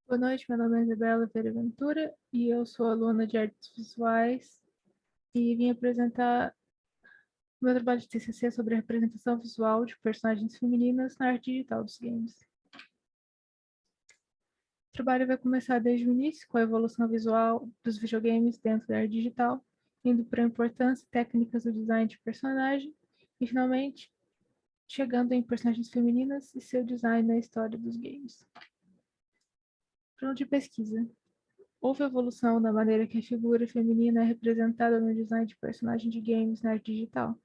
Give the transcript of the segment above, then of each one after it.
Boa noite, meu nome é Isabela Pereira Ventura e eu sou aluna de artes visuais e vim apresentar meu trabalho de TCC sobre a representação visual de personagens femininas na arte digital dos games. O trabalho vai começar desde o início, com a evolução visual dos videogames dentro da arte digital, indo para a importância e técnicas do design de personagem e, finalmente, chegando em personagens femininas e seu design na história dos games. Plano de pesquisa. Houve evolução na maneira que a figura feminina é representada no design de personagem de games na arte digital.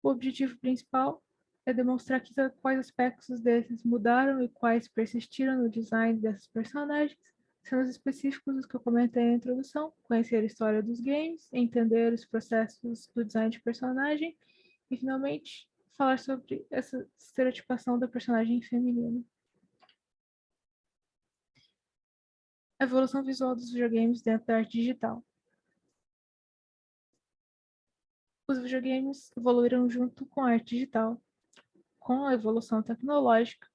O objetivo principal é demonstrar quais aspectos desses mudaram e quais persistiram no design dessas personagens, sendo os específicos os que eu comentei na introdução, conhecer a história dos games, entender os processos do design de personagem e, finalmente, falar sobre essa estereotipação da personagem feminina. A evolução visual dos videogames dentro da arte digital. Os videogames evoluíram junto com a arte digital. Com a evolução tecnológica,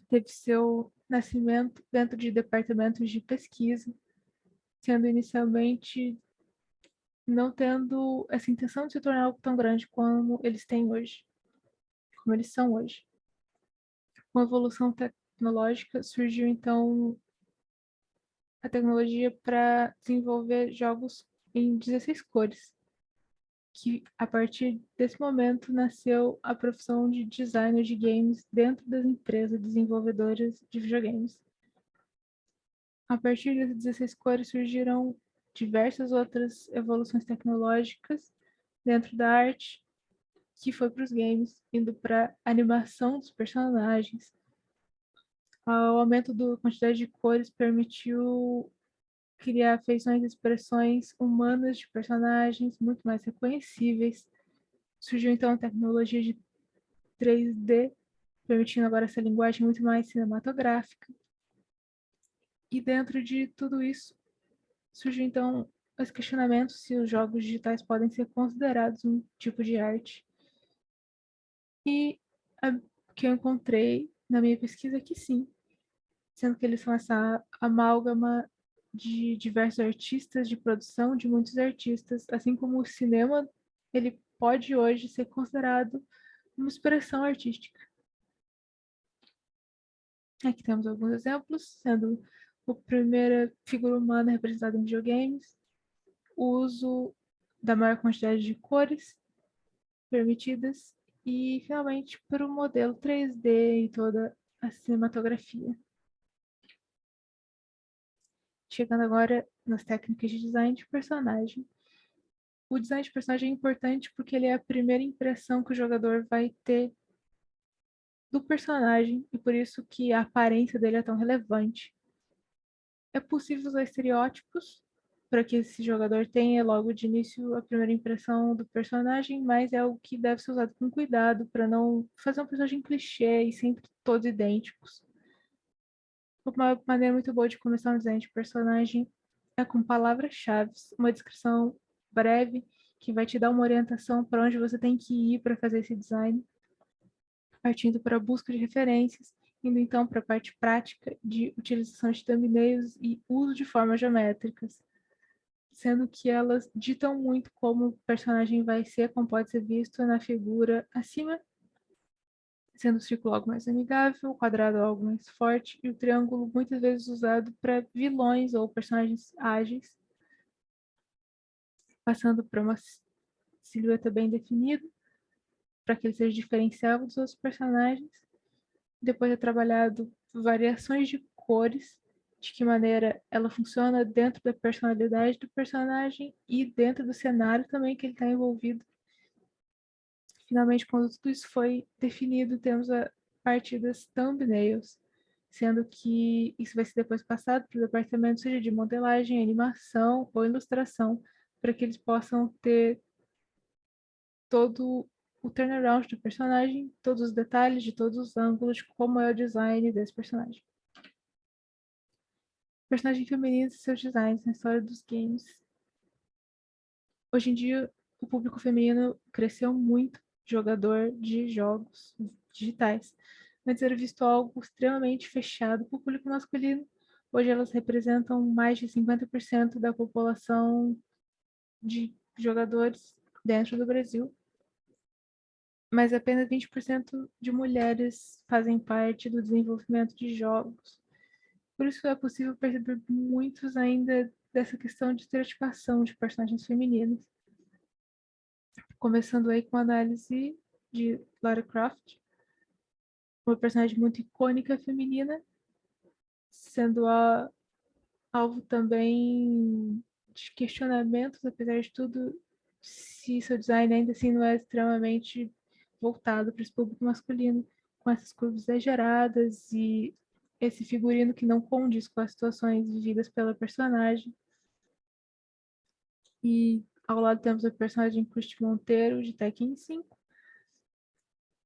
teve seu nascimento dentro de departamentos de pesquisa, sendo inicialmente não tendo essa intenção de se tornar algo tão grande como eles têm hoje, como eles são hoje. Com a evolução tecnológica, surgiu então a tecnologia para desenvolver jogos em 16 cores, que a partir desse momento nasceu a profissão de designer de games dentro das empresas desenvolvedoras de videogames. A partir das 16 cores surgiram diversas outras evoluções tecnológicas dentro da arte, que foi para os games, indo para a animação dos personagens. O aumento da quantidade de cores permitiu criar feições e expressões humanas de personagens muito mais reconhecíveis. Surgiu então a tecnologia de 3D, permitindo agora essa linguagem muito mais cinematográfica. E dentro de tudo isso, surgiu então esse questionamento se os jogos digitais podem ser considerados um tipo de arte. E o que eu encontrei na minha pesquisa é que sim, sendo que eles são essa amálgama de diversos artistas, de produção de muitos artistas, assim como o cinema, ele pode hoje ser considerado uma expressão artística. Aqui temos alguns exemplos, sendo a primeira figura humana representada em videogames, o uso da maior quantidade de cores permitidas e, finalmente, para o modelo 3D e toda a cinematografia. Chegando agora nas técnicas de design de personagem. O design de personagem é importante porque ele é a primeira impressão que o jogador vai ter do personagem e por isso que a aparência dele é tão relevante. É possível usar estereótipos para que esse jogador tenha logo de início a primeira impressão do personagem, mas é algo que deve ser usado com cuidado para não fazer um personagem clichê e sempre todos idênticos. Uma maneira muito boa de começar um design de personagem é com palavras-chave, uma descrição breve que vai te dar uma orientação para onde você tem que ir para fazer esse design, partindo para a busca de referências, indo então para a parte prática de utilização de thumbnails e uso de formas geométricas, sendo que elas ditam muito como o personagem vai ser, como pode ser visto na figura acima, sendo o círculo algo mais amigável, o quadrado algo mais forte e o triângulo muitas vezes usado para vilões ou personagens ágeis, passando para uma silhueta bem definida, para que ele seja diferenciável dos outros personagens. Depois é trabalhado variações de cores, de que maneira ela funciona dentro da personalidade do personagem e dentro do cenário também que ele está envolvido. Finalmente, quando tudo isso foi definido, temos a parte das thumbnails, sendo que isso vai ser depois passado para o departamento, seja de modelagem, animação ou ilustração, para que eles possam ter todo o turnaround do personagem, todos os detalhes de todos os ângulos, de como é o design desse personagem. Personagem feminino e seus designs na história dos games. Hoje em dia, o público feminino cresceu muito, jogador de jogos digitais. Antes era visto algo extremamente fechado para o público masculino. Hoje elas representam mais de 50% da população de jogadores dentro do Brasil, mas apenas 20% de mulheres fazem parte do desenvolvimento de jogos. Por isso é possível perceber muitos ainda dessa questão de estereotipação de personagens femininos. Começando aí com a análise de Lara Croft, uma personagem muito icônica feminina, sendo alvo também de questionamentos, apesar de tudo, se seu design ainda assim não é extremamente voltado para esse público masculino, com essas curvas exageradas e esse figurino que não condiz com as situações vividas pela personagem. E ao lado temos a personagem Cristi Monteiro, de Tekken 5.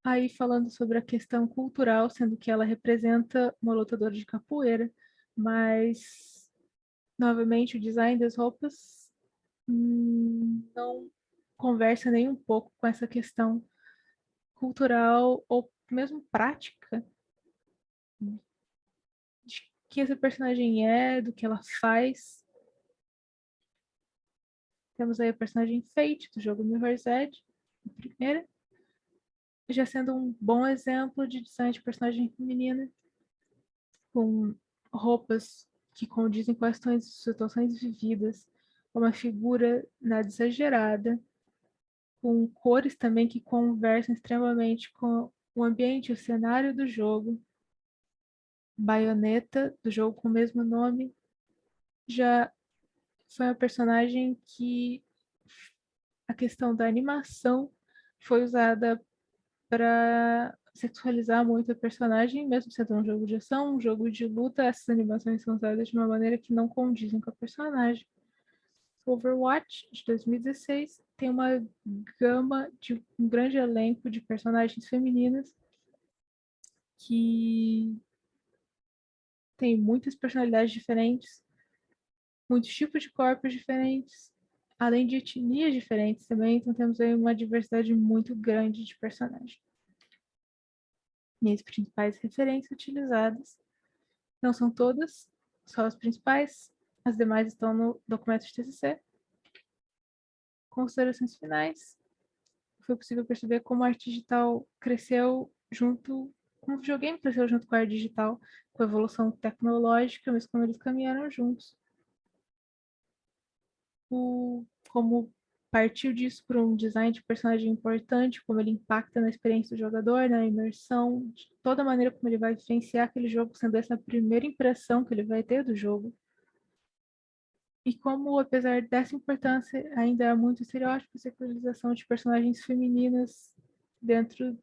Aí falando sobre a questão cultural, sendo que ela representa uma lutadora de capoeira, mas novamente o design das roupas não conversa nem um pouco com essa questão cultural ou mesmo prática de que essa personagem é, do que ela faz. Temos aí a personagem Fate, do jogo Mirror's Edge, a primeira, já sendo um bom exemplo de design de personagem feminina, com roupas que condizem com as situações vividas, uma figura nada exagerada, com cores também que conversam extremamente com o ambiente, o cenário do jogo. Bayonetta, do jogo com o mesmo nome, já foi uma personagem que a questão da animação foi usada para sexualizar muito a personagem, mesmo sendo um jogo de ação, um jogo de luta, essas animações são usadas de uma maneira que não condizem com a personagem. Overwatch, de 2016, tem uma gama de um grande elenco de personagens femininas que tem muitas personalidades diferentes, muitos tipos de corpos diferentes, além de etnias diferentes também, então temos aí uma diversidade muito grande de personagens. Minhas principais referências utilizadas não são todas, só as principais, as demais estão no documento de TCC. Considerações finais. Foi possível perceber como a arte digital cresceu junto, como o videogame cresceu junto com a arte digital, com a evolução tecnológica, mas como eles caminharam juntos. Como partiu disso para um design de personagem importante, como ele impacta na experiência do jogador, na imersão, de toda a maneira como ele vai vivenciar aquele jogo, sendo essa a primeira impressão que ele vai ter do jogo. E como, apesar dessa importância, ainda há muito estereótipo e sexualização de personagens femininas dentro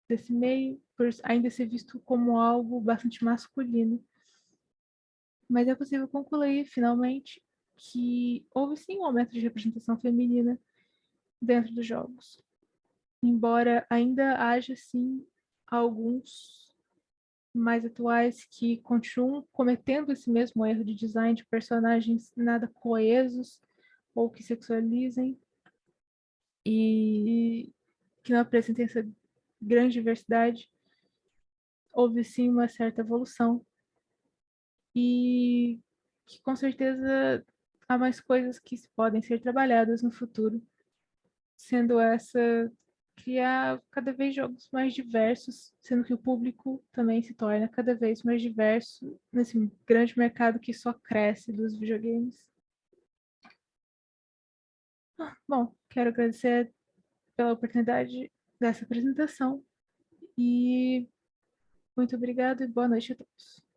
desse meio, por ainda ser visto como algo bastante masculino. Mas é possível concluir, finalmente, que houve sim um aumento de representação feminina dentro dos jogos. Embora ainda haja, sim, alguns mais atuais que continuam cometendo esse mesmo erro de design de personagens nada coesos ou que sexualizem e que não apresentem essa grande diversidade, houve sim uma certa evolução e que com certeza há mais coisas que podem ser trabalhadas no futuro, sendo essa criar cada vez jogos mais diversos, sendo que o público também se torna cada vez mais diverso nesse grande mercado que só cresce dos videogames. Bom, quero agradecer pela oportunidade dessa apresentação e muito obrigado e boa noite a todos.